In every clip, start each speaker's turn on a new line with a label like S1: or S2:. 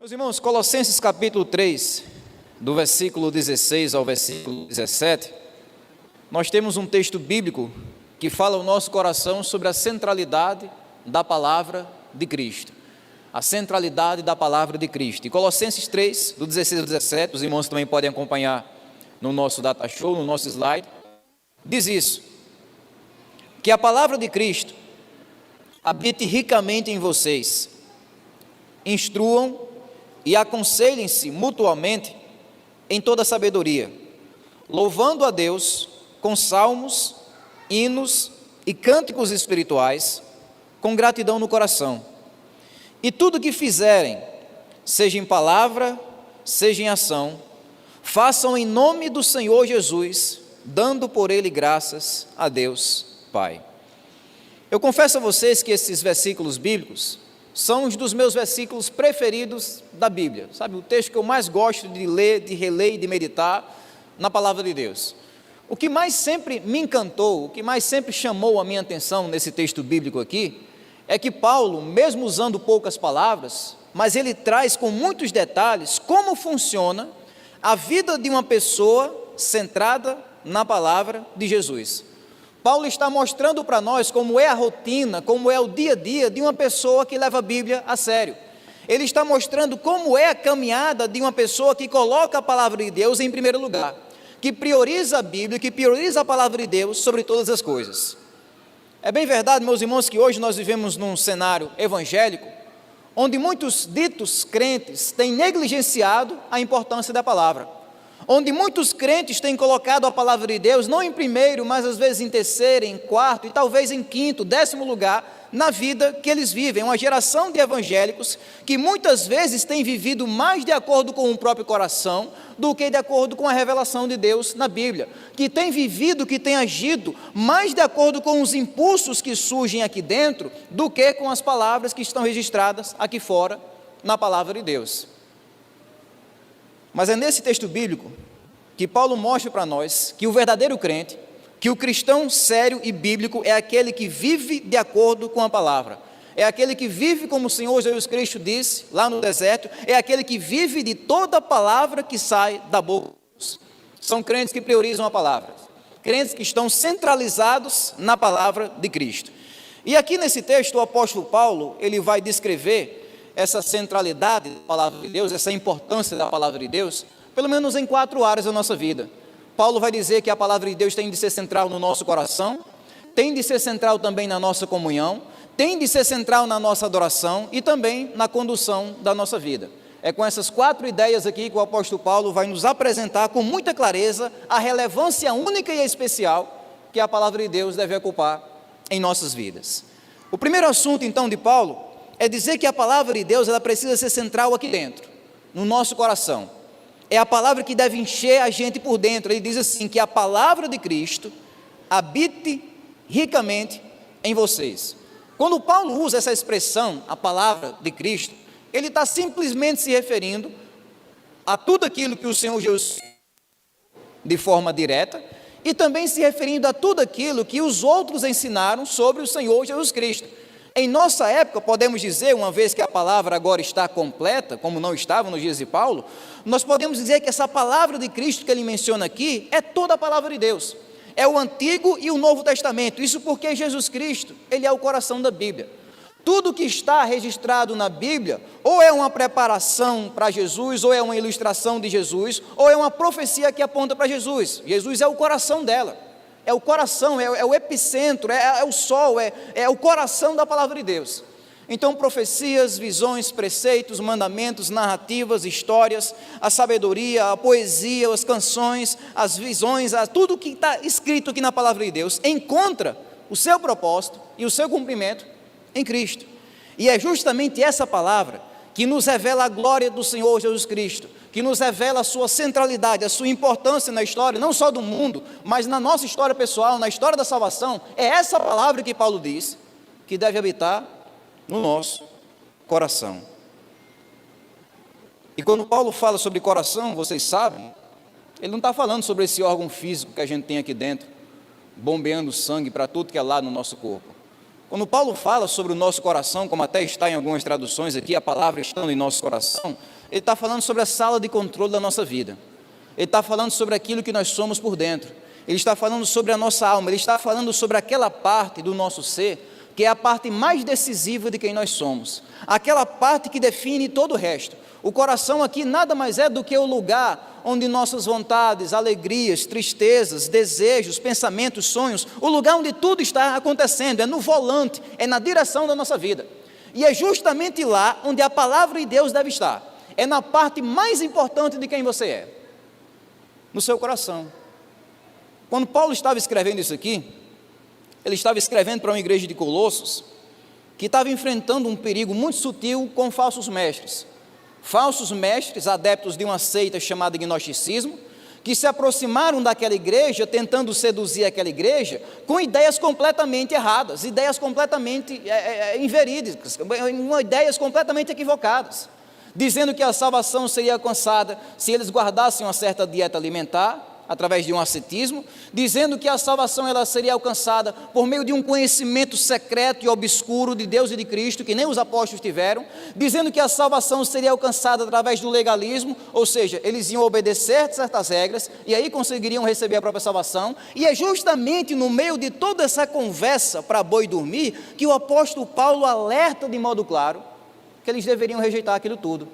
S1: Meus irmãos, Colossenses capítulo 3, do versículo 16 ao versículo 17, nós temos um texto bíblico que fala ao nosso coração sobre a centralidade da palavra de Cristo. A centralidade da palavra de Cristo. E Colossenses 3, do 16 ao 17, os irmãos também podem acompanhar no nosso data show, no nosso slide, diz isso: que a palavra de Cristo habite ricamente em vocês, instruam e aconselhem-se mutuamente em toda sabedoria, louvando a Deus com salmos, hinos e cânticos espirituais, com gratidão no coração. E tudo que fizerem, seja em palavra, seja em ação, façam em nome do Senhor Jesus, dando por Ele graças a Deus Pai. Eu confesso a vocês que esses versículos bíblicos são os dos meus versículos preferidos da Bíblia, sabe, o texto que eu mais gosto de ler, de reler e de meditar na palavra de Deus. O que mais sempre me encantou, o que mais sempre chamou a minha atenção nesse texto bíblico aqui, é que Paulo, mesmo usando poucas palavras, mas ele traz com muitos detalhes como funciona a vida de uma pessoa centrada na palavra de Jesus. Paulo está mostrando para nós como é a rotina, como é o dia a dia de uma pessoa que leva a Bíblia a sério. Ele está mostrando como é a caminhada de uma pessoa que coloca a palavra de Deus em primeiro lugar, que prioriza a Bíblia, que prioriza a palavra de Deus sobre todas as coisas. É bem verdade, meus irmãos, que hoje nós vivemos num cenário evangélico, onde muitos ditos crentes têm negligenciado a importância da palavra, onde muitos crentes têm colocado a palavra de Deus, não em primeiro, mas às vezes em terceiro, em quarto e talvez em quinto, 10º lugar na vida que eles vivem. Uma geração de evangélicos que muitas vezes têm vivido mais de acordo com o próprio coração do que de acordo com a revelação de Deus na Bíblia, que tem vivido, que tem agido mais de acordo com os impulsos que surgem aqui dentro do que com as palavras que estão registradas aqui fora na palavra de Deus. Mas é nesse texto bíblico que Paulo mostra para nós que o verdadeiro crente, que o cristão sério e bíblico é aquele que vive de acordo com a palavra, é aquele que vive como o Senhor Jesus Cristo disse lá no deserto, é aquele que vive de toda palavra que sai da boca de Deus. São crentes que priorizam a palavra, crentes que estão centralizados na palavra de Cristo. E aqui nesse texto o apóstolo Paulo, ele vai descrever essa centralidade da palavra de Deus, essa importância da palavra de Deus, pelo menos em 4 áreas da nossa vida. Paulo vai dizer que a palavra de Deus tem de ser central no nosso coração, tem de ser central também na nossa comunhão, tem de ser central na nossa adoração e também na condução da nossa vida. É com essas 4 ideias aqui que o apóstolo Paulo vai nos apresentar com muita clareza a relevância única e especial que a palavra de Deus deve ocupar em nossas vidas. O primeiro assunto então de Paulo é dizer que a palavra de Deus ela precisa ser central aqui dentro, no nosso coração. É a palavra que deve encher a gente por dentro. Ele diz assim, que a palavra de Cristo habite ricamente em vocês. Quando Paulo usa essa expressão, a palavra de Cristo, ele está simplesmente se referindo a tudo aquilo que o Senhor Jesus de forma direta, e também se referindo a tudo aquilo que os outros ensinaram sobre o Senhor Jesus Cristo. Em nossa época, podemos dizer, uma vez que a palavra agora está completa, como não estava nos dias de Paulo, nós podemos dizer que essa palavra de Cristo que ele menciona aqui, é toda a palavra de Deus, é o Antigo e o Novo Testamento, isso porque Jesus Cristo, ele é o coração da Bíblia. Tudo que está registrado na Bíblia, ou é uma preparação para Jesus, ou é uma ilustração de Jesus, ou é uma profecia que aponta para Jesus. Jesus é o coração dela. É o coração, é o epicentro, é o sol, é o coração da palavra de Deus. Então, profecias, visões, preceitos, mandamentos, narrativas, histórias, a sabedoria, a poesia, as canções, as visões, tudo que está escrito aqui na palavra de Deus, encontra o seu propósito e o seu cumprimento em Cristo. E é justamente essa palavra que nos revela a glória do Senhor Jesus Cristo, que nos revela a sua centralidade, a sua importância na história, não só do mundo, mas na nossa história pessoal, na história da salvação. É essa palavra que Paulo diz, que deve habitar no nosso coração. E quando Paulo fala sobre coração, vocês sabem, ele não está falando sobre esse órgão físico que a gente tem aqui dentro, bombeando sangue para tudo que é lá no nosso corpo. Quando Paulo fala sobre o nosso coração, como até está em algumas traduções aqui, a palavra estando em nosso coração, ele está falando sobre a sala de controle da nossa vida. Ele está falando sobre aquilo que nós somos por dentro. Ele está falando sobre a nossa alma. Ele está falando sobre aquela parte do nosso ser que é a parte mais decisiva de quem nós somos. Aquela parte que define todo o resto. O coração aqui nada mais é do que o lugar onde nossas vontades, alegrias, tristezas, desejos, pensamentos, sonhos, o lugar onde tudo está acontecendo, é no volante, é na direção da nossa vida. E é justamente lá onde a palavra de Deus deve estar. É na parte mais importante de quem você é. No seu coração. Quando Paulo estava escrevendo isso aqui, ele estava escrevendo para uma igreja de Colossos, que estava enfrentando um perigo muito sutil com falsos mestres. Falsos mestres, adeptos de uma seita chamada gnosticismo, que se aproximaram daquela igreja, tentando seduzir aquela igreja, com ideias completamente erradas, ideias completamente inverídicas, ideias completamente equivocadas, dizendo que a salvação seria alcançada se eles guardassem uma certa dieta alimentar, através de um ascetismo, dizendo que a salvação ela seria alcançada por meio de um conhecimento secreto e obscuro de Deus e de Cristo, que nem os apóstolos tiveram, dizendo que a salvação seria alcançada através do legalismo, ou seja, eles iam obedecer certas regras, e aí conseguiriam receber a própria salvação, e é justamente no meio de toda essa conversa para boi dormir, que o apóstolo Paulo alerta de modo claro, que eles deveriam rejeitar aquilo tudo,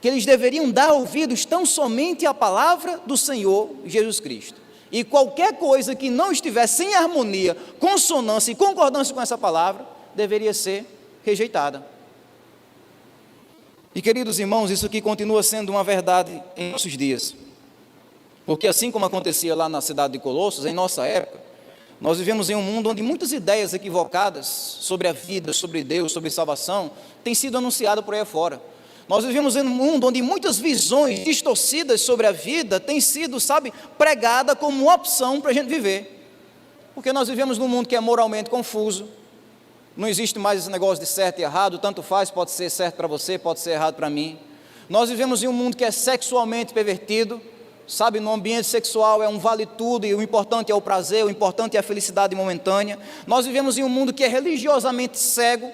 S1: que eles deveriam dar ouvidos tão somente à palavra do Senhor Jesus Cristo. E qualquer coisa que não estivesse em harmonia, consonância e concordância com essa palavra, deveria ser rejeitada. E queridos irmãos, isso aqui continua sendo uma verdade em nossos dias. Porque assim como acontecia lá na cidade de Colossos, em nossa época, nós vivemos em um mundo onde muitas ideias equivocadas sobre a vida, sobre Deus, sobre salvação, têm sido anunciadas por aí afora. Nós vivemos em um mundo onde muitas visões distorcidas sobre a vida têm sido, pregada como uma opção para a gente viver. Porque nós vivemos num mundo que é moralmente confuso, não existe mais esse negócio de certo e errado, tanto faz, pode ser certo para você, pode ser errado para mim. Nós vivemos em um mundo que é sexualmente pervertido, no ambiente sexual é um vale tudo e o importante é o prazer, o importante é a felicidade momentânea. Nós vivemos em um mundo que é religiosamente cego,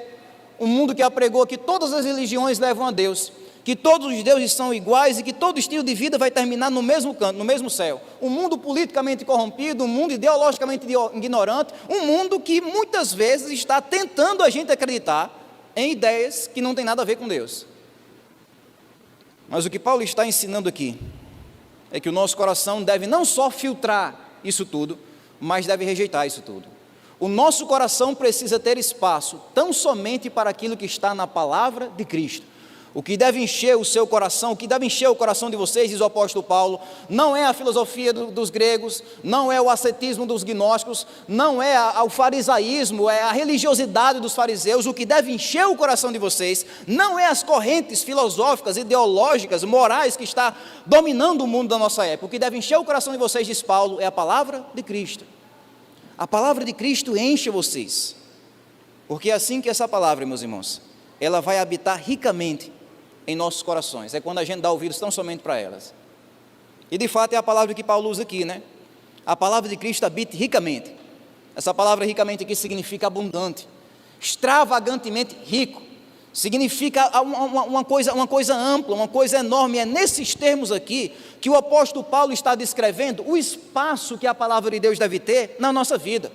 S1: um mundo que apregou que todas as religiões levam a Deus, que todos os deuses são iguais e que todo estilo de vida vai terminar no mesmo canto, no mesmo céu. Um mundo politicamente corrompido, um mundo ideologicamente ignorante, um mundo que muitas vezes está tentando a gente acreditar em ideias que não tem nada a ver com Deus. Mas o que Paulo está ensinando aqui é que o nosso coração deve não só filtrar isso tudo, mas deve rejeitar isso tudo. O nosso coração precisa ter espaço tão somente para aquilo que está na palavra de Cristo. O que deve encher o seu coração, o que deve encher o coração de vocês, diz o apóstolo Paulo, não é a filosofia dos gregos, não é o ascetismo dos gnósticos, não é o farisaísmo, é a religiosidade dos fariseus. O que deve encher o coração de vocês não é as correntes filosóficas, ideológicas, morais que está dominando o mundo da nossa época. O que deve encher o coração de vocês, diz Paulo, é a palavra de Cristo. A palavra de Cristo enche vocês, porque é assim que essa palavra, meus irmãos, ela vai habitar ricamente em nossos corações, é quando a gente dá ouvidos tão somente para elas. E de fato é a palavra que Paulo usa aqui, A palavra de Cristo habita ricamente. Essa palavra ricamente aqui significa abundante, extravagantemente rico, significa uma coisa ampla, uma coisa enorme. É nesses termos aqui que o apóstolo Paulo está descrevendo o espaço que a palavra de Deus deve ter na nossa vida.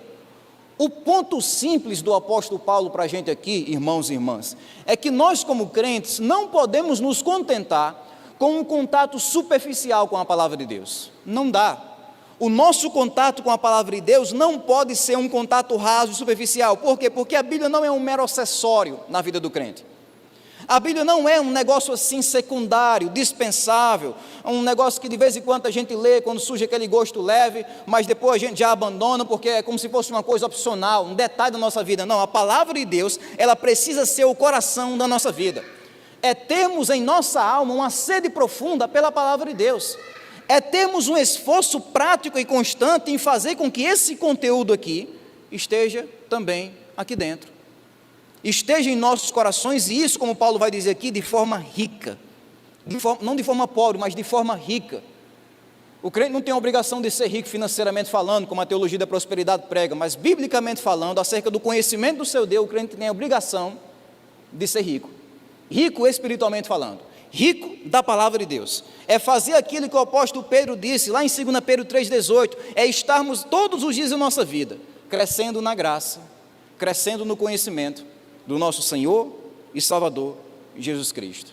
S1: O ponto simples do apóstolo Paulo para a gente aqui, irmãos e irmãs, é que nós como crentes não podemos nos contentar com um contato superficial com a palavra de Deus. Não dá. O nosso contato com a palavra de Deus não pode ser um contato raso e superficial. Por quê? Porque a Bíblia não é um mero acessório na vida do crente. A Bíblia não é um negócio assim secundário, dispensável, um negócio que de vez em quando a gente lê quando surge aquele gosto leve, mas depois a gente já abandona porque é como se fosse uma coisa opcional, um detalhe da nossa vida. Não, a palavra de Deus, ela precisa ser o coração da nossa vida. É termos em nossa alma uma sede profunda pela palavra de Deus. É termos um esforço prático e constante em fazer com que esse conteúdo aqui esteja também aqui dentro. Esteja em nossos corações, e isso, como Paulo vai dizer aqui, de forma rica. Não de forma pobre, mas de forma rica. O crente não tem a obrigação de ser rico financeiramente falando, como a teologia da prosperidade prega, mas biblicamente falando, acerca do conhecimento do seu Deus, o crente tem a obrigação de ser rico. Rico espiritualmente falando, rico da palavra de Deus. É fazer aquilo que o apóstolo Pedro disse, lá em 2 Pedro 3,18, é estarmos todos os dias da nossa vida, crescendo na graça, crescendo no conhecimento do nosso Senhor e Salvador, Jesus Cristo.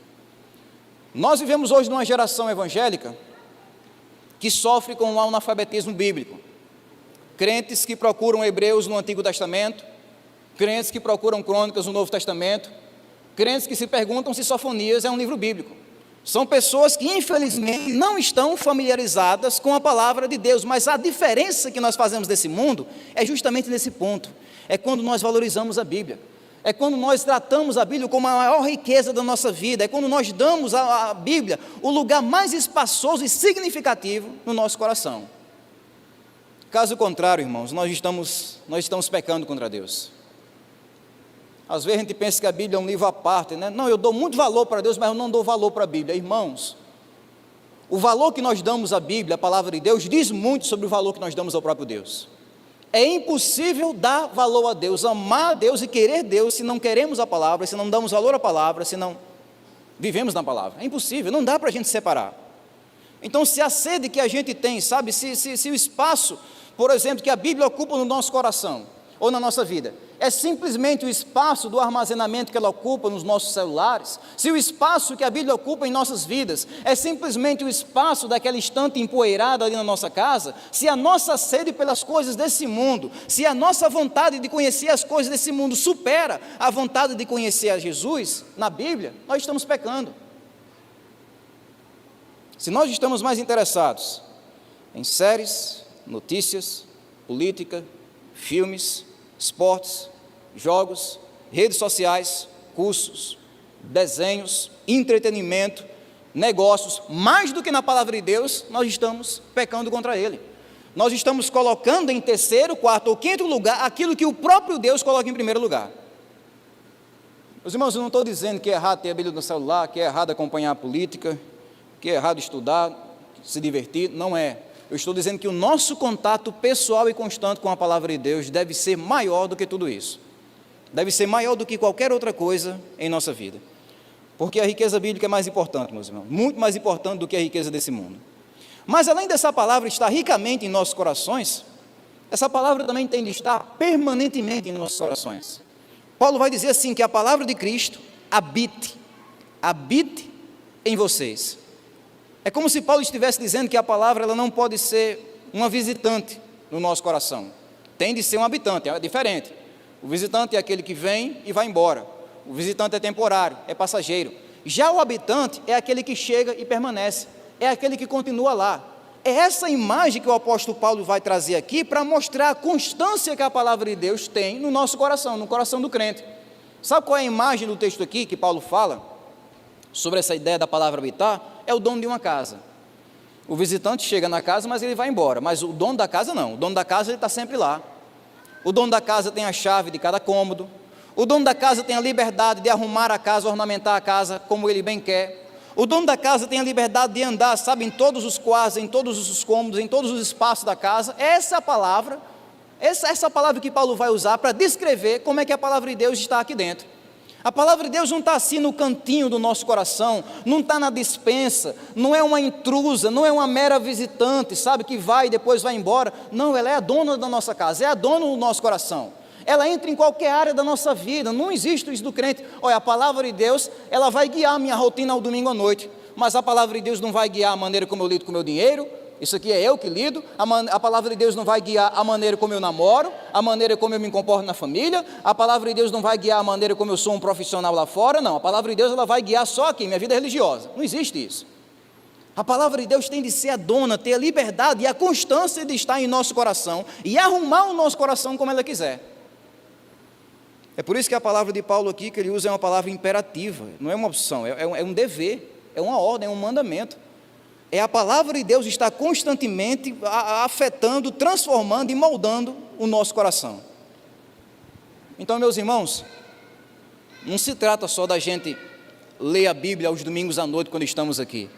S1: Nós vivemos hoje numa geração evangélica que sofre com o analfabetismo bíblico. Crentes que procuram Hebreus no Antigo Testamento, crentes que procuram Crônicas no Novo Testamento, crentes que se perguntam se Sofonias é um livro bíblico. São pessoas que infelizmente não estão familiarizadas com a palavra de Deus, mas a diferença que nós fazemos desse mundo é justamente nesse ponto, é quando nós valorizamos a Bíblia. É quando nós tratamos a Bíblia como a maior riqueza da nossa vida, é quando nós damos à Bíblia o lugar mais espaçoso e significativo no nosso coração. Caso contrário, irmãos, nós estamos pecando contra Deus. Às vezes a gente pensa que a Bíblia é um livro à parte, né? Não, eu dou muito valor para Deus, mas eu não dou valor para a Bíblia. Irmãos, o valor que nós damos à Bíblia, a palavra de Deus, diz muito sobre o valor que nós damos ao próprio Deus. É impossível dar valor a Deus, amar a Deus e querer Deus se não queremos a palavra, se não damos valor à palavra, se não vivemos na palavra. É impossível, não dá para a gente separar. Então, se a sede que a gente tem, sabe, se o espaço, por exemplo, que a Bíblia ocupa no nosso coração, ou na nossa vida, é simplesmente o espaço do armazenamento que ela ocupa nos nossos celulares, se o espaço que a Bíblia ocupa em nossas vidas é simplesmente o espaço daquela estante empoeirada ali na nossa casa, se a nossa sede pelas coisas desse mundo, se a nossa vontade de conhecer as coisas desse mundo supera a vontade de conhecer a Jesus na Bíblia, nós estamos pecando. Se nós estamos mais interessados em séries, notícias, política, filmes, esportes, jogos, redes sociais, cursos, desenhos, entretenimento, negócios, mais do que na palavra de Deus, nós estamos pecando contra Ele. Nós estamos colocando em terceiro, quarto ou quinto lugar aquilo que o próprio Deus coloca em primeiro lugar. Meus irmãos, eu não estou dizendo que é errado ter a Bíblia no celular, que é errado acompanhar a política, que é errado estudar, se divertir, não é. Eu estou dizendo que o nosso contato pessoal e constante com a palavra de Deus deve ser maior do que tudo isso. Deve ser maior do que qualquer outra coisa em nossa vida. Porque a riqueza bíblica é mais importante, meus irmãos, muito mais importante do que a riqueza desse mundo. Mas além dessa palavra estar ricamente em nossos corações, essa palavra também tem de estar permanentemente em nossos corações. Paulo vai dizer assim, que a palavra de Cristo habite em vocês. É como se Paulo estivesse dizendo que a palavra ela não pode ser uma visitante no nosso coração. Tem de ser um habitante, é diferente. O visitante é aquele que vem e vai embora. O visitante é temporário, é passageiro. Já o habitante é aquele que chega e permanece. É aquele que continua lá. É essa imagem que o apóstolo Paulo vai trazer aqui para mostrar a constância que a palavra de Deus tem no nosso coração, no coração do crente. Sabe qual é a imagem do texto aqui que Paulo fala sobre essa ideia da palavra habitar? É o dono de uma casa. O visitante chega na casa, mas ele vai embora. Mas o dono da casa não. O dono da casa ele está sempre lá. O dono da casa tem a chave de cada cômodo. O dono da casa tem a liberdade de arrumar a casa, ornamentar a casa como ele bem quer. O dono da casa tem a liberdade de andar, sabe, em todos os quartos, em todos os cômodos, em todos os espaços da casa. Essa é a palavra que Paulo vai usar para descrever como é que a palavra de Deus está aqui dentro. A palavra de Deus não está assim no cantinho do nosso coração, não está na despensa, não é uma intrusa, não é uma mera visitante, sabe, que vai e depois vai embora. Não, ela é a dona da nossa casa, é a dona do nosso coração. Ela entra em qualquer área da nossa vida, não existe isso do crente. Olha, a palavra de Deus, ela vai guiar a minha rotina ao domingo à noite, mas a palavra de Deus não vai guiar a maneira como eu lido com o meu dinheiro. Isso aqui é eu que lido. A palavra de Deus não vai guiar a maneira como eu namoro, a maneira como eu me comporto na família. A palavra de Deus não vai guiar a maneira como eu sou um profissional lá fora. Não, a palavra de Deus ela vai guiar só aqui, minha vida religiosa. Não existe isso. A palavra de Deus tem de ser a dona, ter a liberdade e a constância de estar em nosso coração e arrumar o nosso coração como ela quiser. É por isso que a palavra de Paulo aqui, que ele usa, é uma palavra imperativa, não é uma opção, é um dever, é uma ordem, é um mandamento. É a palavra de Deus estar constantemente afetando, transformando e moldando o nosso coração. Então, meus irmãos, não se trata só da gente ler a Bíblia aos domingos à noite quando estamos aqui.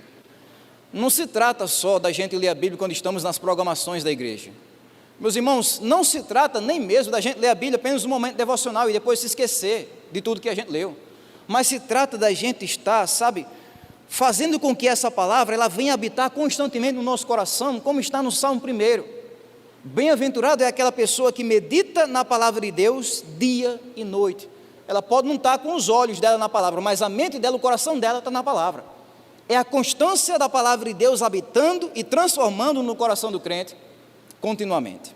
S1: não se trata só da gente ler a Bíblia quando estamos nas programações da igreja. Meus irmãos, não se trata nem mesmo da gente ler a Bíblia apenas no momento devocional e depois se esquecer de tudo que a gente leu. Mas se trata da gente estar, sabe, fazendo com que essa palavra ela venha habitar constantemente no nosso coração, como está no Salmo 1. Bem-aventurado é aquela pessoa que medita na palavra de Deus dia e noite. Ela pode não estar com os olhos dela na palavra, mas a mente dela, o coração dela está na palavra. É a constância da palavra de Deus habitando e transformando no coração do crente continuamente.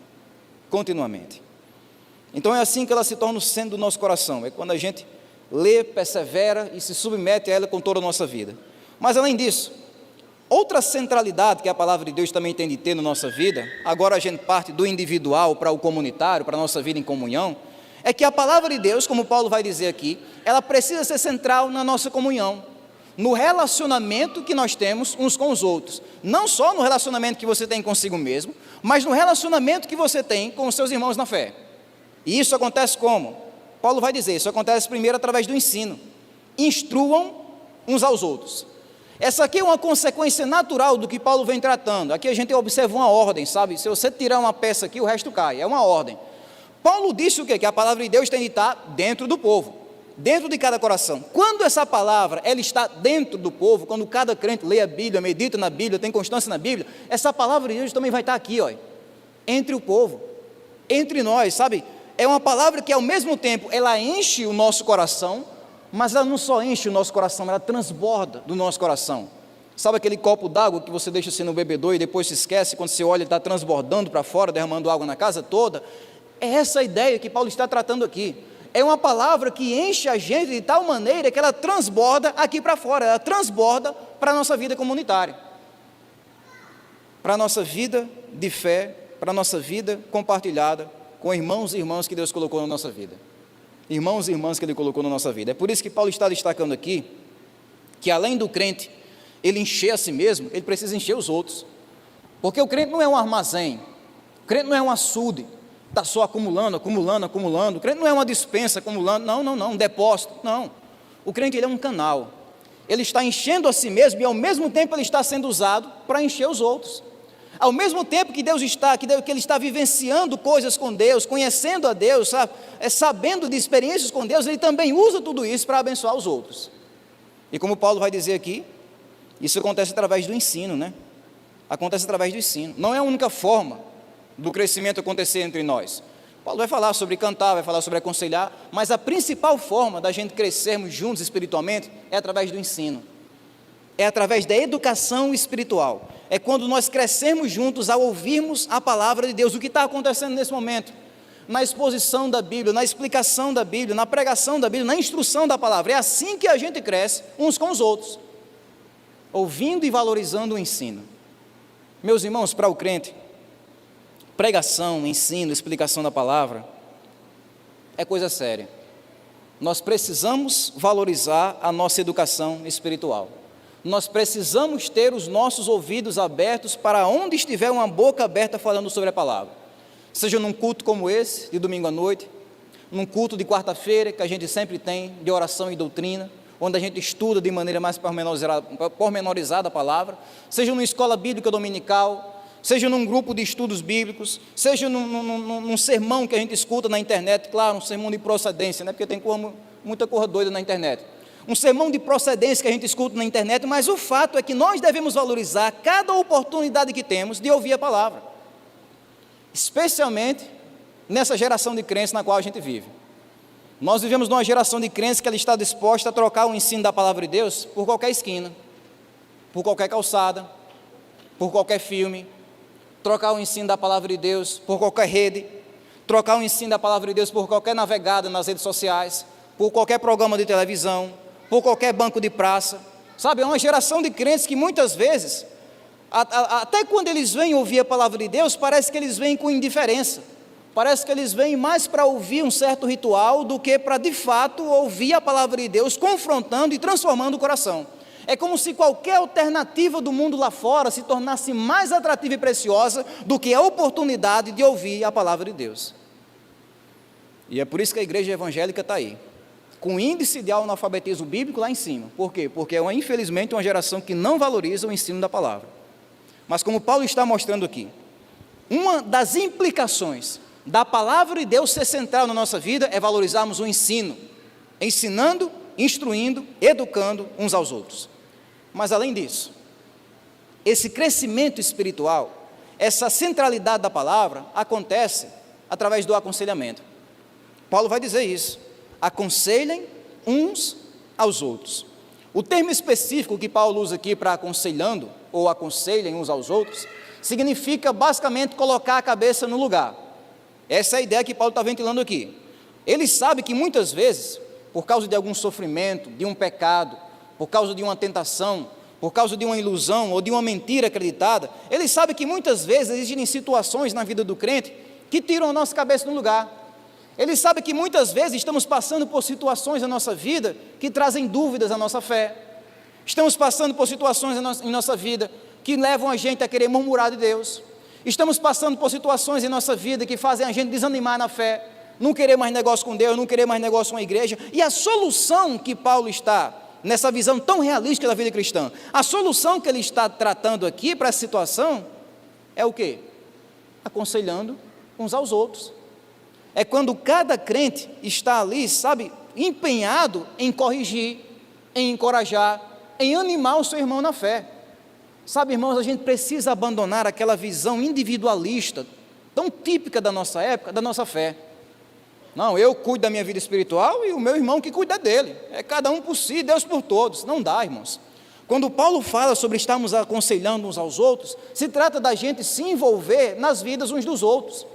S1: Então é assim que ela se torna o centro do nosso coração. É quando a gente lê, persevera e se submete a ela com toda a nossa vida. Mas além disso, outra centralidade que a palavra de Deus também tem de ter na nossa vida, agora a gente parte do individual para o comunitário, para a nossa vida em comunhão, é que a palavra de Deus, como Paulo vai dizer aqui, ela precisa ser central na nossa comunhão, no relacionamento que nós temos uns com os outros, não só no relacionamento que você tem consigo mesmo, mas no relacionamento que você tem com os seus irmãos na fé. E isso acontece como? Paulo vai dizer, isso acontece primeiro através do ensino. Instruam uns aos outros. Essa aqui é uma consequência natural do que Paulo vem tratando. Aqui a gente observa uma ordem, sabe? Se você tirar uma peça aqui, o resto cai, é uma ordem. Paulo disse o quê? Que a palavra de Deus tem de estar dentro do povo, dentro de cada coração. Quando essa palavra, ela está dentro do povo, quando cada crente lê a Bíblia, medita na Bíblia, tem constância na Bíblia, essa palavra de Deus também vai estar aqui, ó, entre o povo, entre nós, sabe? É uma palavra que ao mesmo tempo, ela enche o nosso coração, mas ela não só enche o nosso coração, ela transborda do nosso coração. Sabe aquele copo d'água que você deixa assim no bebedor e depois se esquece, quando você olha ele está transbordando para fora, derramando água na casa toda? É essa a ideia que Paulo está tratando aqui. É uma palavra que enche a gente de tal maneira que ela transborda aqui para fora, ela transborda para a nossa vida comunitária, para a nossa vida de fé, para a nossa vida compartilhada com irmãos e irmãs que Deus colocou na nossa vida. Irmãos e irmãs que Ele colocou na nossa vida. É por isso que Paulo está destacando aqui, que além do crente, ele encher a si mesmo, ele precisa encher os outros. Porque o crente não é um armazém, o crente não é um açude, está só acumulando. O crente não é uma dispensa acumulando, não, um depósito, não. O crente ele é um canal, ele está enchendo a si mesmo e ao mesmo tempo ele está sendo usado para encher os outros. Ao mesmo tempo que Deus está, que ele está vivenciando coisas com Deus, conhecendo a Deus, sabe, sabendo de experiências com Deus, ele também usa tudo isso para abençoar os outros. E como Paulo vai dizer aqui, isso acontece através do ensino, né? Acontece através do ensino. Não é a única forma do crescimento acontecer entre nós. Paulo vai falar sobre cantar, vai falar sobre aconselhar, mas a principal forma da gente crescermos juntos espiritualmente é através do ensino. É através da educação espiritual. É quando nós crescemos juntos ao ouvirmos a palavra de Deus. O que está acontecendo nesse momento? Na exposição da Bíblia, na explicação da Bíblia, na pregação da Bíblia, na instrução da palavra. É assim que a gente cresce uns com os outros, ouvindo e valorizando o ensino. Meus irmãos, para o crente, pregação, ensino, explicação da palavra é coisa séria. Nós precisamos valorizar a nossa educação espiritual. Nós precisamos ter os nossos ouvidos abertos para onde estiver uma boca aberta falando sobre a palavra. Seja num culto como esse, de domingo à noite, num culto de quarta-feira, que a gente sempre tem, de oração e doutrina, onde a gente estuda de maneira mais pormenorizada a palavra, seja numa escola bíblica dominical, seja num grupo de estudos bíblicos, seja num sermão que a gente escuta na internet, claro, um sermão de procedência, né? Porque tem muita coisa doida na internet. Um sermão de procedência que a gente escuta na internet, mas o fato é que nós devemos valorizar cada oportunidade que temos de ouvir a palavra, especialmente nessa geração de crentes na qual a gente vive. Nós vivemos numa geração de crentes que ela está disposta a trocar o ensino da palavra de Deus por qualquer esquina, por qualquer calçada, por qualquer filme, trocar o ensino da palavra de Deus por qualquer rede, trocar o ensino da palavra de Deus por qualquer navegada nas redes sociais, por qualquer programa de televisão, por qualquer banco de praça, sabe? É uma geração de crentes que muitas vezes, até quando eles vêm ouvir a palavra de Deus, parece que eles vêm com indiferença, parece que eles vêm mais para ouvir um certo ritual do que para de fato ouvir a palavra de Deus, confrontando e transformando o coração. É como se qualquer alternativa do mundo lá fora se tornasse mais atrativa e preciosa do que a oportunidade de ouvir a palavra de Deus. E é por isso que a igreja evangélica está aí. com índice de analfabetismo bíblico lá em cima. Por quê? Porque é, infelizmente, uma geração que não valoriza o ensino da palavra. Mas como Paulo está mostrando aqui, uma das implicações da palavra de Deus ser central na nossa vida é valorizarmos o ensino, ensinando, instruindo, educando uns aos outros. Mas além disso, esse crescimento espiritual, essa centralidade da palavra acontece através do aconselhamento. Paulo vai dizer isso: aconselhem uns aos outros. O termo específico que Paulo usa aqui para aconselhando, ou aconselhem uns aos outros, significa basicamente colocar a cabeça no lugar. Essa é a ideia que Paulo está ventilando aqui. Ele sabe que muitas vezes, por causa de algum sofrimento, de um pecado, por causa de uma tentação, por causa de uma ilusão ou de uma mentira acreditada, ele sabe que muitas vezes existem situações na vida do crente que tiram a nossa cabeça do lugar. Ele sabe que muitas vezes estamos passando por situações na nossa vida que trazem dúvidas à nossa fé. Estamos passando por situações em nossa vida que levam a gente a querer murmurar de Deus. Estamos passando por situações em nossa vida que fazem a gente desanimar na fé, não querer mais negócio com Deus, não querer mais negócio com a igreja. E a solução que Paulo está, nessa visão tão realística da vida cristã, a solução que ele está tratando aqui para essa situação é o quê? Aconselhando uns aos outros. É quando cada crente está ali, sabe, empenhado em corrigir, em encorajar, em animar o seu irmão na fé. Sabe, irmãos, a gente precisa abandonar aquela visão individualista, tão típica da nossa época, da nossa fé. Não, eu cuido da minha vida espiritual e o meu irmão que cuida dele. É cada um por si, Deus por todos. Não dá, irmãos. Quando Paulo fala sobre estarmos aconselhando uns aos outros, se trata da gente se envolver nas vidas uns dos outros.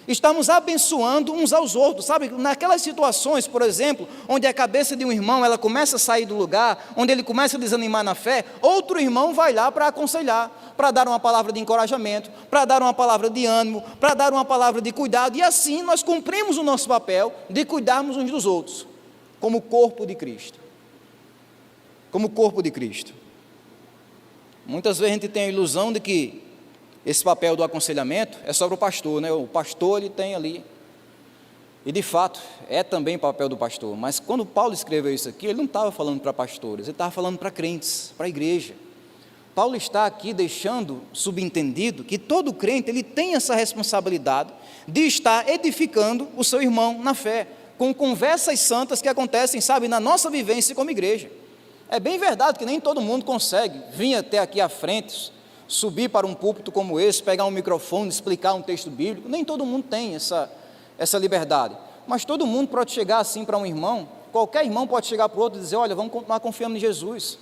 S1: Estamos abençoando uns aos outros, sabe, naquelas situações, por exemplo, onde a cabeça de um irmão, ela começa a sair do lugar, onde ele começa a desanimar na fé, outro irmão vai lá para aconselhar, para dar uma palavra de encorajamento, para dar uma palavra de ânimo, para dar uma palavra de cuidado, e assim nós cumprimos o nosso papel de cuidarmos uns dos outros, como corpo de Cristo. Como corpo de Cristo. Muitas vezes a gente tem a ilusão de que esse papel do aconselhamento é sobre o pastor, né? O pastor, ele tem ali, e de fato, é também papel do pastor, mas quando Paulo escreveu isso aqui, ele não estava falando para pastores, ele estava falando para crentes, para a igreja. Paulo está aqui deixando subentendido que todo crente, ele tem essa responsabilidade de estar edificando o seu irmão na fé, com conversas santas que acontecem, sabe, na nossa vivência como igreja. É bem verdade que nem todo mundo consegue vir até aqui à frente, subir para um púlpito como esse, pegar um microfone, explicar um texto bíblico. Nem todo mundo tem essa liberdade, mas todo mundo pode chegar assim para um irmão. Qualquer irmão pode chegar para o outro e dizer: olha, vamos continuar confiando em Jesus,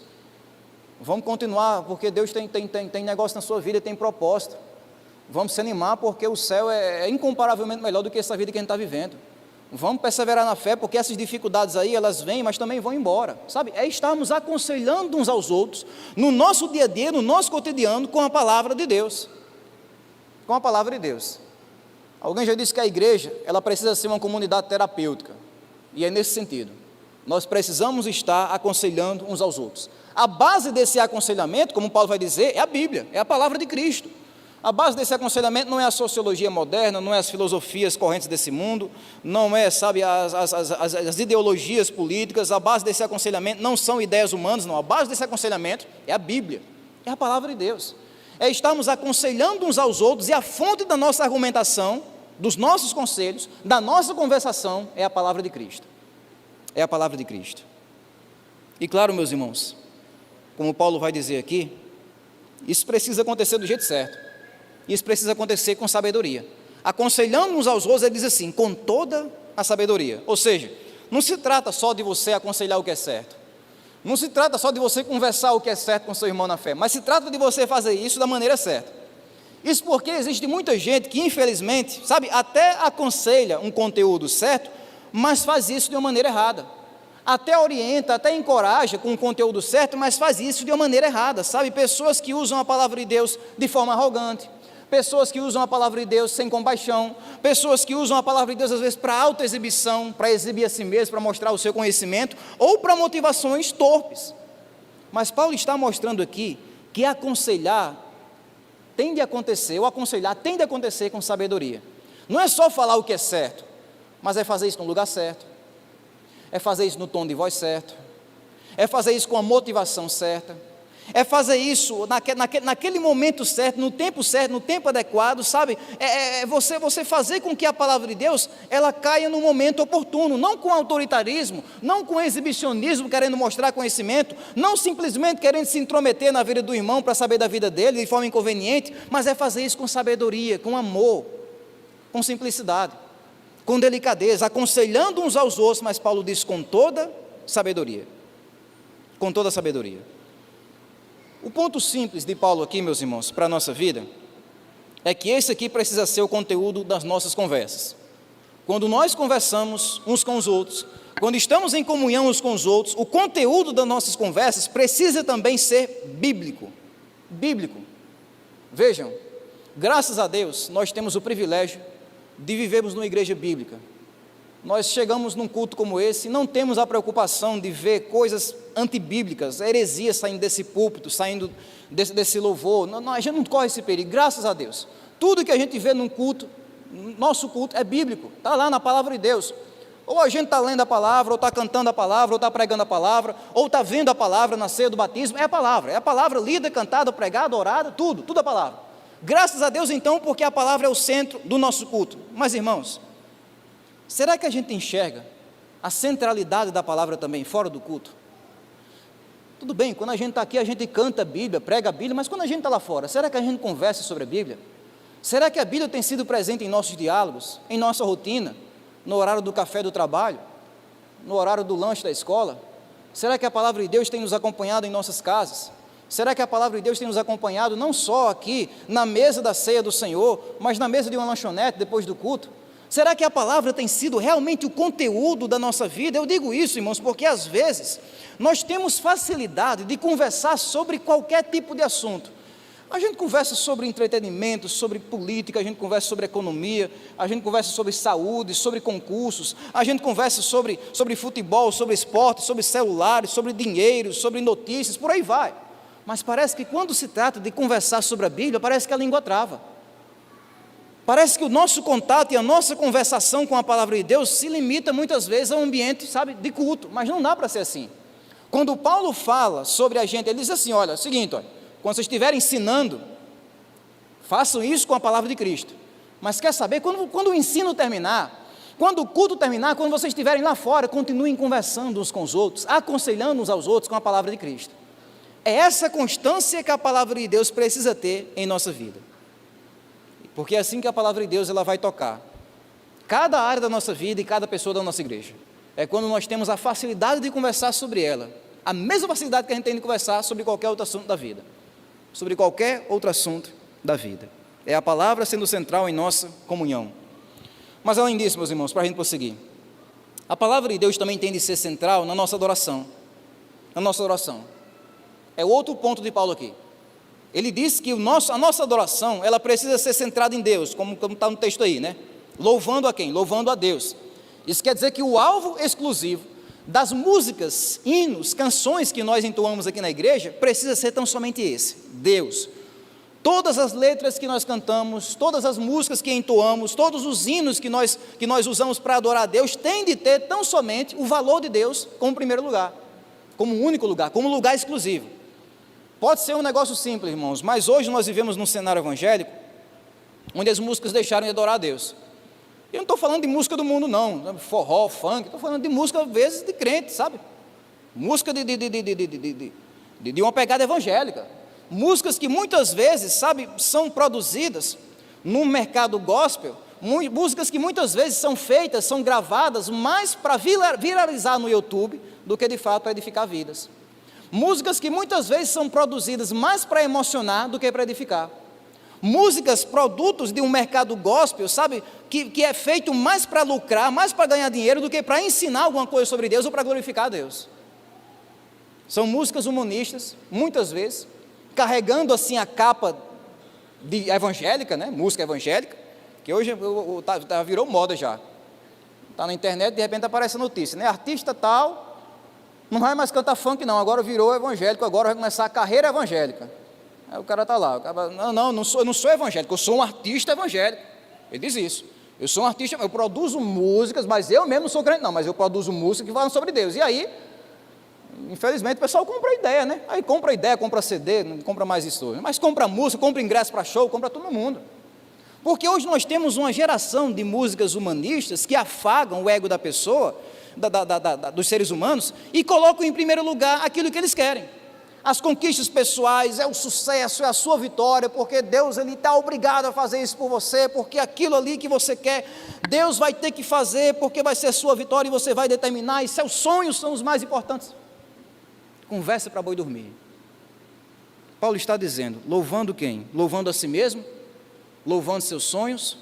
S1: vamos continuar, porque Deus tem negócio na sua vida, tem propósito, vamos se animar, porque o céu é incomparavelmente melhor do que essa vida que a gente está vivendo. Vamos perseverar na fé, porque essas dificuldades aí, elas vêm, mas também vão embora, sabe? É estarmos aconselhando uns aos outros, no nosso dia a dia, no nosso cotidiano, com a palavra de Deus. Com a palavra de Deus. Alguém já disse que a igreja, ela precisa ser uma comunidade terapêutica, e é nesse sentido. Nós precisamos estar aconselhando uns aos outros. A base desse aconselhamento, como Paulo vai dizer, é a Bíblia, é a palavra de Cristo. A base desse aconselhamento não é a sociologia moderna, não é as filosofias correntes desse mundo, não é, sabe, as ideologias políticas. A base desse aconselhamento não são ideias humanas, não. A base desse aconselhamento é a Bíblia, é a palavra de Deus. É estarmos aconselhando uns aos outros, e a fonte da nossa argumentação, dos nossos conselhos, da nossa conversação, é a palavra de Cristo. É a palavra de Cristo. E claro, meus irmãos, como Paulo vai dizer aqui, isso precisa acontecer do jeito certo. Isso precisa acontecer com sabedoria. Aconselhando uns aos outros, ele diz assim, com toda a sabedoria. Ou seja, não se trata só de você aconselhar o que é certo. Não se trata só de você conversar o que é certo com seu irmão na fé, mas se trata de você fazer isso da maneira certa. Isso porque existe muita gente que, infelizmente, sabe, até aconselha um conteúdo certo, mas faz isso de uma maneira errada. Até orienta, até encoraja com o conteúdo certo, mas faz isso de uma maneira errada, sabe? Pessoas que usam a palavra de Deus de forma arrogante, pessoas que usam a palavra de Deus sem compaixão, pessoas que usam a palavra de Deus às vezes para autoexibição, para exibir a si mesmo, para mostrar o seu conhecimento, ou para motivações torpes. Mas Paulo está mostrando aqui que aconselhar tem de acontecer, ou aconselhar tem de acontecer com sabedoria. Não é só falar o que é certo, mas é fazer isso no lugar certo. é fazer isso no tom de voz certo, é fazer isso com a motivação certa, é fazer isso naquele momento certo, no tempo adequado, sabe? Você fazer com que a palavra de Deus, ela caia no momento oportuno, não com autoritarismo, não com exibicionismo, querendo mostrar conhecimento, não simplesmente querendo se intrometer na vida do irmão para saber da vida dele de forma inconveniente, mas é fazer isso com sabedoria, com amor, com simplicidade, com delicadeza, aconselhando uns aos outros, mas Paulo diz com toda sabedoria, com toda sabedoria. O ponto simples de Paulo aqui, meus irmãos, para a nossa vida, é que esse aqui precisa ser o conteúdo das nossas conversas. Quando nós conversamos uns com os outros, quando estamos em comunhão uns com os outros, o conteúdo das nossas conversas precisa também ser bíblico. Bíblico. Vejam, graças a Deus, nós temos o privilégio de vivermos numa igreja bíblica. Nós chegamos num culto como esse, não temos a preocupação de ver coisas antibíblicas, heresias saindo desse púlpito, saindo desse louvor. Não, a gente não corre esse perigo, graças a Deus. Tudo que a gente vê num culto, nosso culto é bíblico, está lá na palavra de Deus. Ou a gente está lendo a palavra, ou está cantando a palavra, ou está pregando a palavra, ou está vendo a palavra na ceia do batismo, é a palavra lida, cantada, pregada, orada, tudo a palavra. Graças a Deus então, porque a palavra é o centro do nosso culto. Mas irmãos, será que a gente enxerga a centralidade da palavra também fora do culto? Tudo bem, quando a gente está aqui, a gente canta a Bíblia, prega a Bíblia, mas quando a gente está lá fora, será que a gente conversa sobre a Bíblia? Será que a Bíblia tem sido presente em nossos diálogos, em nossa rotina, no horário do café do trabalho, no horário do lanche da escola? Será que a palavra de Deus tem nos acompanhado em nossas casas? Será que a palavra de Deus tem nos acompanhado não só aqui na mesa da ceia do Senhor, mas na mesa de uma lanchonete depois do culto? Será que a palavra tem sido realmente o conteúdo da nossa vida? Eu digo isso, irmãos, porque às vezes nós temos facilidade de conversar sobre qualquer tipo de assunto. A gente conversa sobre entretenimento, sobre política, a gente conversa sobre economia, a gente conversa sobre saúde, sobre concursos, a gente conversa sobre futebol, sobre esporte, sobre celulares, sobre dinheiro, sobre notícias, por aí vai. Mas parece que quando se trata de conversar sobre a Bíblia, parece que a língua trava. Parece que o nosso contato e a nossa conversação com a palavra de Deus se limita muitas vezes a um ambiente, sabe, de culto, mas não dá para ser assim. Quando Paulo fala sobre a gente, ele diz assim, olha, é o seguinte, olha, quando vocês estiverem ensinando, façam isso com a palavra de Cristo. Mas quer saber, quando o ensino terminar, quando o culto terminar, quando vocês estiverem lá fora, continuem conversando uns com os outros, aconselhando uns aos outros com a palavra de Cristo. É essa constância que a palavra de Deus precisa ter em nossa vida. Porque é assim que a palavra de Deus ela vai tocar cada área da nossa vida e cada pessoa da nossa igreja. É quando nós temos a facilidade de conversar sobre ela, a mesma facilidade que a gente tem de conversar sobre qualquer outro assunto da vida. Sobre qualquer outro assunto da vida. É a palavra sendo central em nossa comunhão. Mas além disso, meus irmãos, para a gente prosseguir, a palavra de Deus também tem de ser central na nossa adoração. Na nossa adoração. É outro ponto de Paulo aqui. Ele diz que a nossa adoração, ela precisa ser centrada em Deus, como está no texto aí, né? Louvando a quem? Louvando a Deus. Isso quer dizer que o alvo exclusivo das músicas, hinos, canções que nós entoamos aqui na igreja, precisa ser tão somente esse, Deus. Todas as letras que nós cantamos, todas as músicas que entoamos, todos os hinos que nós usamos para adorar a Deus, têm de ter tão somente o valor de Deus como primeiro lugar, como único lugar, como lugar exclusivo. Pode ser um negócio simples, irmãos, mas hoje nós vivemos num cenário evangélico, onde as músicas deixaram de adorar a Deus. Eu não estou falando de música do mundo não, forró, funk, estou falando de música às vezes de crente, sabe? Música de uma pegada evangélica. Músicas que muitas vezes, sabe, são produzidas no mercado gospel, músicas que muitas vezes são feitas, são gravadas mais para viralizar no YouTube do que de fato para edificar vidas. Músicas que muitas vezes são produzidas mais para emocionar do que para edificar. Músicas, produtos de um mercado gospel, sabe, que é feito mais para lucrar, mais para ganhar dinheiro do que para ensinar alguma coisa sobre Deus ou para glorificar a Deus. São músicas humanistas, muitas vezes, carregando assim a capa de evangélica, né, música evangélica, que hoje virou moda já. Está na internet, de repente aparece a notícia, né, artista tal, não vai mais cantar funk não, agora virou evangélico, agora vai começar a carreira evangélica. Aí o cara está lá, eu não sou evangélico, eu sou um artista evangélico. Ele diz isso. Eu sou um artista, eu produzo músicas, mas eu mesmo não sou crente não, mas eu produzo músicas que falam sobre Deus. E aí, infelizmente, o pessoal compra ideia, né? Aí compra ideia, compra CD, não compra mais isso hoje. Mas compra música, compra ingresso para show, compra todo mundo. Porque hoje nós temos uma geração de músicas humanistas que afagam o ego da pessoa, dos seres humanos, e colocam em primeiro lugar aquilo que eles querem. As conquistas pessoais, é o sucesso, é a sua vitória, porque Deus está obrigado a fazer isso por você, porque aquilo ali que você quer, Deus vai ter que fazer, porque vai ser a sua vitória e você vai determinar, e seus sonhos são os mais importantes. Conversa para boi dormir. Paulo está dizendo, louvando quem? Louvando a si mesmo? Louvando seus sonhos?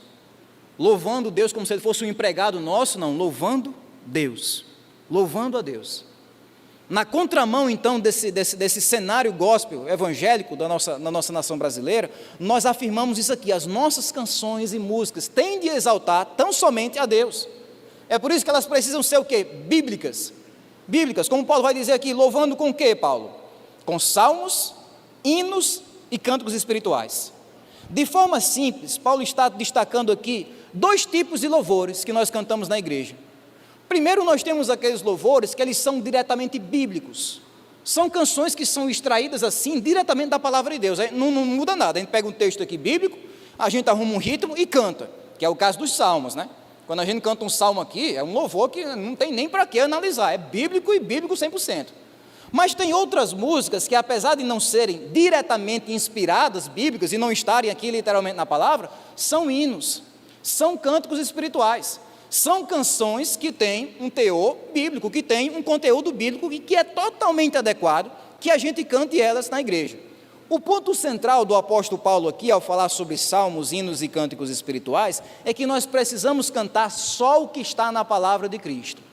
S1: Louvando Deus como se ele fosse um empregado nosso? Não, louvando Deus, louvando a Deus. Na contramão então desse cenário gospel evangélico da nossa nação brasileira, nós afirmamos isso aqui: as nossas canções e músicas têm de exaltar tão somente a Deus. É por isso que elas precisam ser o quê? Bíblicas, como Paulo vai dizer aqui, louvando com o quê, Paulo? Com salmos, hinos e cânticos espirituais. De forma simples, Paulo está destacando aqui dois tipos de louvores que nós cantamos na igreja. Primeiro, nós temos aqueles louvores que eles são diretamente bíblicos. São canções que são extraídas assim, diretamente da palavra de Deus. Não muda nada, a gente pega um texto aqui bíblico, a gente arruma um ritmo e canta, que é o caso dos salmos, né? Quando a gente canta um salmo aqui, é um louvor que não tem nem para que analisar, é bíblico e bíblico 100%. Mas tem outras músicas que, apesar de não serem diretamente inspiradas, bíblicas, e não estarem aqui literalmente na palavra, são hinos, são cânticos espirituais. São canções que têm um teor bíblico, que têm um conteúdo bíblico e que é totalmente adequado que a gente cante elas na igreja. O ponto central do apóstolo Paulo aqui, ao falar sobre salmos, hinos e cânticos espirituais, é que nós precisamos cantar só o que está na palavra de Cristo.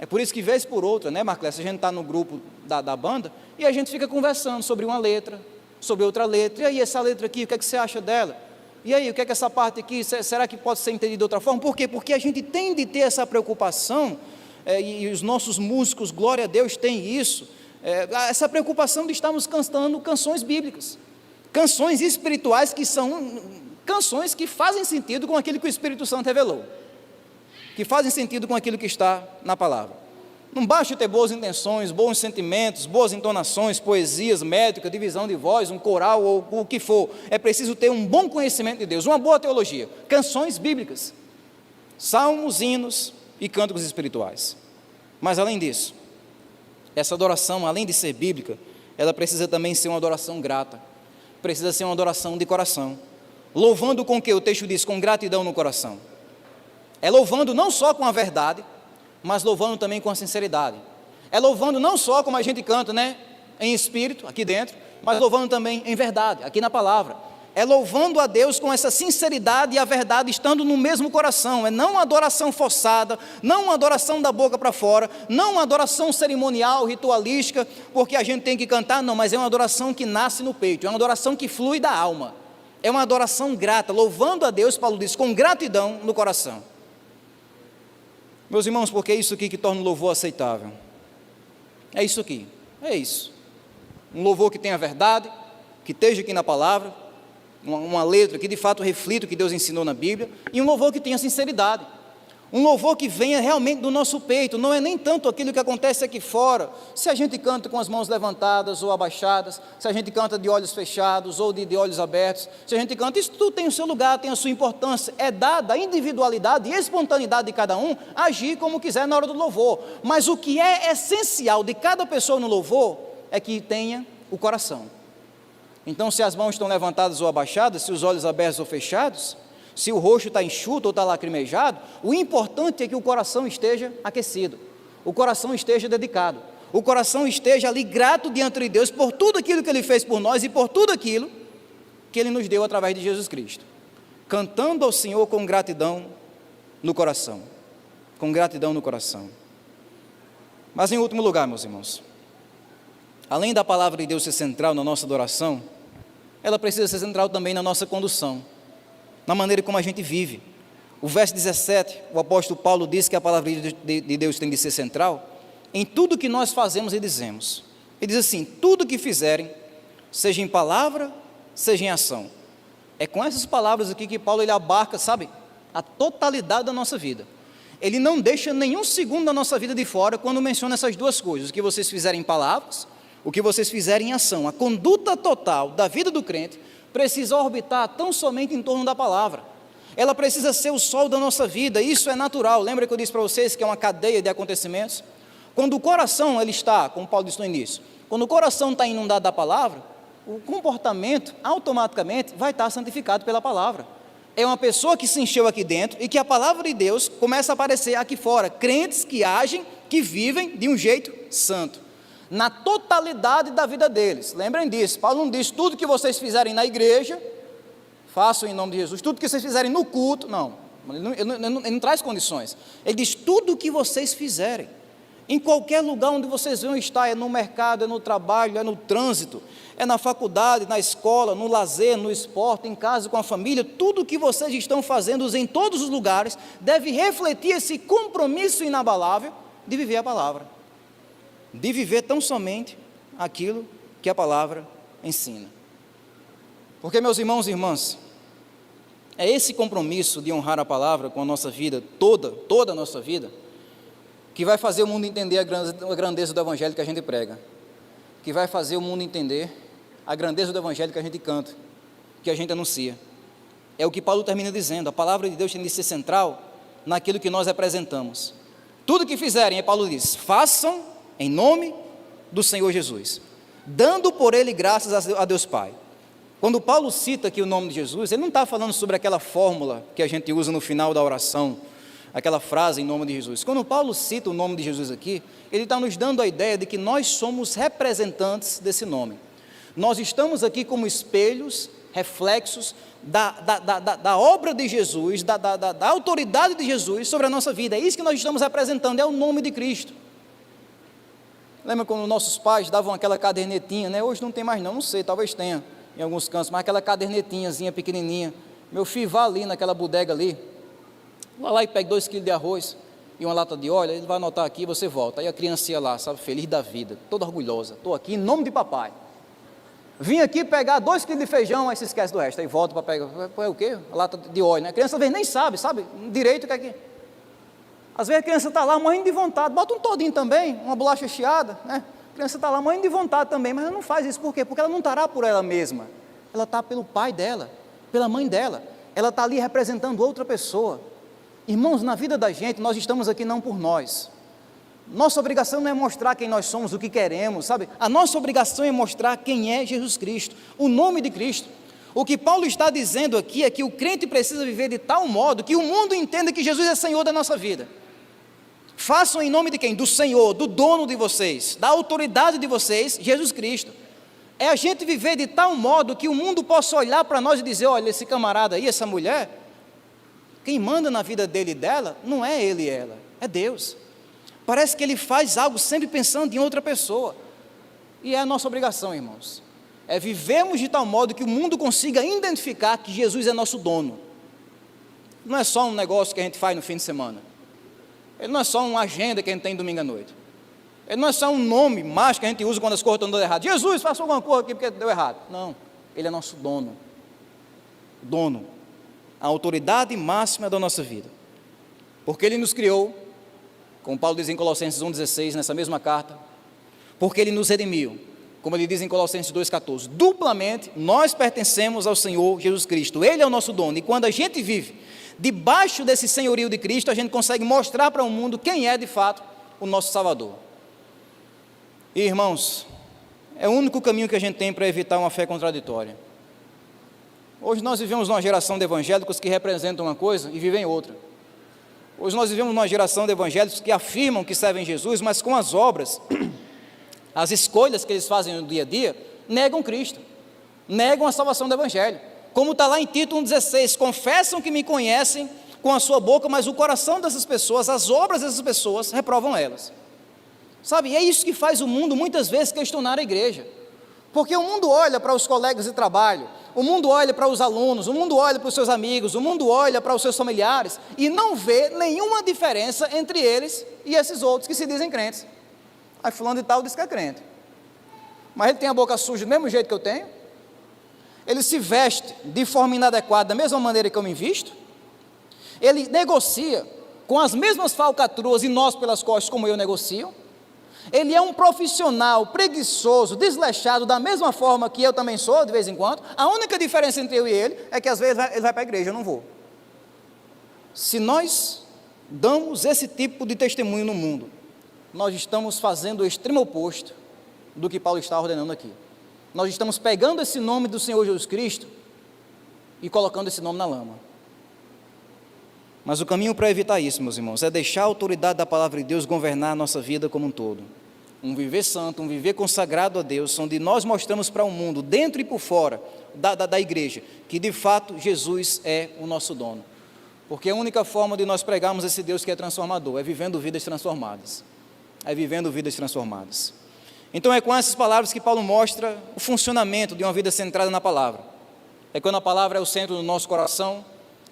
S1: É por isso que, vez por outra, né, Marclés, a gente está no grupo da banda e a gente fica conversando sobre uma letra, sobre outra letra. E aí, essa letra aqui, o que é que você acha dela? E aí, o que é que essa parte aqui, será que pode ser entendida de outra forma? Por quê? Porque a gente tem de ter essa preocupação, e os nossos músicos, glória a Deus, têm isso, essa preocupação de estarmos cantando canções bíblicas, canções espirituais que são canções que fazem sentido com aquilo que o Espírito Santo revelou, que fazem sentido com aquilo que está na palavra. Não basta ter boas intenções, bons sentimentos, boas entonações, poesias, métrica, divisão de voz, um coral ou o que for. É preciso ter um bom conhecimento de Deus, uma boa teologia, canções bíblicas, salmos, hinos e cânticos espirituais. Mas além disso, essa adoração, além de ser bíblica, ela precisa também ser uma adoração grata, precisa ser uma adoração de coração, louvando com o que o texto diz? Com gratidão no coração. É louvando não só com a verdade, mas louvando também com a sinceridade. É louvando não só como a gente canta, né, em espírito, aqui dentro, mas louvando também em verdade, aqui na palavra. É louvando a Deus com essa sinceridade e a verdade estando no mesmo coração. É não uma adoração forçada, não uma adoração da boca para fora, não uma adoração cerimonial, ritualística, porque a gente tem que cantar, não, mas é uma adoração que nasce no peito, é uma adoração que flui da alma. É uma adoração grata, louvando a Deus, Paulo diz, com gratidão no coração. Meus irmãos, porque é isso aqui que torna o louvor aceitável. É isso aqui, é isso. Um louvor que tenha verdade, que esteja aqui na palavra, uma letra que de fato reflita o que Deus ensinou na Bíblia, e um louvor que tenha sinceridade. Um louvor que venha realmente do nosso peito, não é nem tanto aquilo que acontece aqui fora. Se a gente canta com as mãos levantadas ou abaixadas, se a gente canta de olhos fechados ou de olhos abertos, se a gente canta, isso tudo tem o seu lugar, tem a sua importância, é dada a individualidade e espontaneidade de cada um, agir como quiser na hora do louvor. Mas o que é essencial de cada pessoa no louvor, é que tenha o coração. Então, se as mãos estão levantadas ou abaixadas, se os olhos abertos ou fechados, se o rosto está enxuto ou está lacrimejado, o importante é que o coração esteja aquecido, o coração esteja dedicado, o coração esteja ali grato diante de Deus por tudo aquilo que Ele fez por nós e por tudo aquilo que Ele nos deu através de Jesus Cristo, cantando ao Senhor com gratidão no coração, com gratidão no coração. Mas em último lugar, meus irmãos, além da palavra de Deus ser central na nossa adoração, ela precisa ser central também na nossa condução, na maneira como a gente vive. O verso 17, o apóstolo Paulo diz que a palavra de Deus tem de ser central em tudo que nós fazemos e dizemos. Ele diz assim: tudo que fizerem, seja em palavra, seja em ação. É com essas palavras aqui que Paulo ele abarca, sabe,
S2: a totalidade da nossa vida. Ele não deixa nenhum segundo da nossa vida de fora quando menciona essas duas coisas, o que vocês fizerem em palavras, o que vocês fizerem em ação. A conduta total da vida do crente precisa orbitar tão somente em torno da palavra. Ela precisa ser o sol da nossa vida, isso é natural. Lembra que eu disse para vocês que é uma cadeia de acontecimentos? Quando o coração ele está, como Paulo disse no início, quando o coração está inundado da palavra, o comportamento automaticamente vai estar santificado pela palavra. É uma pessoa que se encheu aqui dentro e que a palavra de Deus começa a aparecer aqui fora. Crentes que agem, que vivem de um jeito santo, na totalidade da vida deles. Lembrem disso, Paulo não diz tudo que vocês fizerem na igreja, façam em nome de Jesus, tudo que vocês fizerem no culto, não, ele não traz condições. Ele diz tudo que vocês fizerem, em qualquer lugar onde vocês vão estar, é no mercado, é no trabalho, é no trânsito, é na faculdade, na escola, no lazer, no esporte, em casa, com a família, tudo que vocês estão fazendo em todos os lugares, deve refletir esse compromisso inabalável de viver a palavra, de viver tão somente aquilo que a palavra ensina. Porque, meus irmãos e irmãs, é esse compromisso de honrar a palavra com a nossa vida, toda a nossa vida, que vai fazer o mundo entender a grandeza do evangelho que a gente prega, que vai fazer o mundo entender a grandeza do evangelho que a gente canta, que a gente anuncia. É o que Paulo termina dizendo, a palavra de Deus tem de ser central naquilo que nós apresentamos. Tudo que fizerem, Paulo diz, façam em nome do Senhor Jesus, dando por ele graças a Deus Pai. Quando Paulo cita aqui o nome de Jesus, ele não está falando sobre aquela fórmula que a gente usa no final da oração, aquela frase em nome de Jesus. Quando Paulo cita o nome de Jesus aqui, ele está nos dando a ideia de que nós somos representantes desse nome. Nós estamos aqui como espelhos, reflexos da obra de Jesus, da autoridade de Jesus sobre a nossa vida. É isso que nós estamos representando, é o nome de Cristo. Lembra quando nossos pais davam aquela cadernetinha, né? Hoje não tem mais não sei, talvez tenha em alguns cantos, mas aquela cadernetinhazinha pequenininha. Meu filho, vá ali naquela bodega ali, vá lá e pegue 2 quilos de arroz e uma lata de óleo, ele vai anotar aqui e você volta. Aí a criança ia lá, sabe, feliz da vida, toda orgulhosa, estou aqui em nome de papai. Vim aqui pegar 2 quilos de feijão, aí se esquece do resto, aí volta para pegar, é o quê? A lata de óleo, né? A criança às vezes nem sabe direito o que é que... Às vezes a criança está lá morrendo de vontade, bota um todinho também, uma bolacha chiada, né? A criança está lá morrendo de vontade também, mas ela não faz isso, por quê? Porque ela não estará por ela mesma, ela está pelo pai dela, pela mãe dela, ela está ali representando outra pessoa. Irmãos, na vida da gente, nós estamos aqui não por nós. Nossa obrigação não é mostrar quem nós somos, o que queremos, sabe? A nossa obrigação é mostrar quem é Jesus Cristo, o nome de Cristo. O que Paulo está dizendo aqui é que o crente precisa viver de tal modo que o mundo entenda que Jesus é Senhor da nossa vida. Façam em nome de quem? Do Senhor, do dono de vocês, da autoridade de vocês, Jesus Cristo. É a gente viver de tal modo que o mundo possa olhar para nós e dizer, olha, esse camarada aí, essa mulher, quem manda na vida dele e dela, não é ele e ela, é Deus. Parece que ele faz algo sempre pensando em outra pessoa. E é a nossa obrigação, irmãos. É vivermos de tal modo que o mundo consiga identificar que Jesus é nosso dono. Não é só um negócio que a gente faz no fim de semana. Ele não é só uma agenda que a gente tem domingo à noite. Ele não é só um nome mágico que a gente usa quando as coisas estão dando errado. Jesus, faça alguma coisa aqui porque deu errado. Não, ele é nosso dono. Dono. A autoridade máxima da nossa vida. Porque ele nos criou, como Paulo diz em Colossenses 1,16, nessa mesma carta, porque ele nos redimiu, como ele diz em Colossenses 2,14, duplamente nós pertencemos ao Senhor Jesus Cristo, ele é o nosso dono, e quando a gente vive debaixo desse senhorio de Cristo, a gente consegue mostrar para o mundo quem é de fato o nosso Salvador. E irmãos, é o único caminho que a gente tem para evitar uma fé contraditória. Hoje nós vivemos numa geração de evangélicos que representam uma coisa e vivem outra. Hoje nós vivemos numa geração de evangélicos que afirmam que servem Jesus, mas com as obras, as escolhas que eles fazem no dia a dia, negam Cristo, negam a salvação do Evangelho. Como está lá em Tito 1,16, confessam que me conhecem com a sua boca, mas o coração dessas pessoas, as obras dessas pessoas, reprovam elas. Sabe, e é isso que faz o mundo muitas vezes questionar a igreja. Porque o mundo olha para os colegas de trabalho, o mundo olha para os alunos, o mundo olha para os seus amigos, o mundo olha para os seus familiares e não vê nenhuma diferença entre eles e esses outros que se dizem crentes. Aí fulano de tal diz que é crente, mas ele tem a boca suja do mesmo jeito que eu tenho, ele se veste de forma inadequada da mesma maneira que eu me visto, Ele negocia com as mesmas falcatruas e nós pelas costas como eu negocio. Ele é um profissional preguiçoso, desleixado, da mesma forma que eu também sou, de vez em quando. A única diferença entre eu e ele é que às vezes ele vai para a igreja, eu não vou. Se nós damos esse tipo de testemunho no mundo, nós estamos fazendo o extremo oposto do que Paulo está ordenando aqui. Nós estamos pegando esse nome do Senhor Jesus Cristo e colocando esse nome na lama. Mas o caminho para evitar isso, meus irmãos, é deixar a autoridade da palavra de Deus governar a nossa vida como um todo. Um viver santo, um viver consagrado a Deus, onde nós mostramos para o mundo, dentro e por fora da igreja, que de fato Jesus é o nosso dono. Porque a única forma de nós pregarmos esse Deus que é transformador é vivendo vidas transformadas. É vivendo vidas transformadas. Então é com essas palavras que Paulo mostra o funcionamento de uma vida centrada na palavra. É quando a palavra é o centro do nosso coração,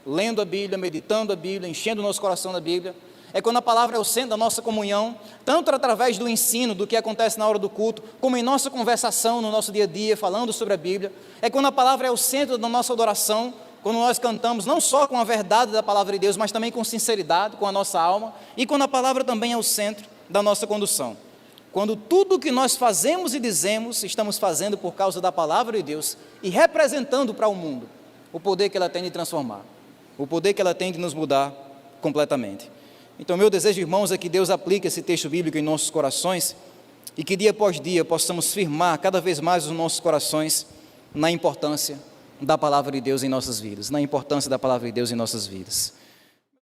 S2: lendo a Bíblia, meditando a Bíblia, enchendo o nosso coração da Bíblia. É quando a palavra é o centro da nossa comunhão, tanto através do ensino, do que acontece na hora do culto, como em nossa conversação no nosso dia a dia, falando sobre a Bíblia. É quando a palavra é o centro da nossa adoração, quando nós cantamos não só com a verdade da palavra de Deus, mas também com sinceridade, com a nossa alma, e quando a palavra também é o centro da nossa condução. Quando tudo o que nós fazemos e dizemos, estamos fazendo por causa da palavra de Deus e representando para o mundo o poder que ela tem de transformar, o poder que ela tem de nos mudar completamente. Então, meu desejo, irmãos, é que Deus aplique esse texto bíblico em nossos corações e que dia após dia possamos firmar cada vez mais os nossos corações na importância da palavra de Deus em nossas vidas, na importância da palavra de Deus em nossas vidas.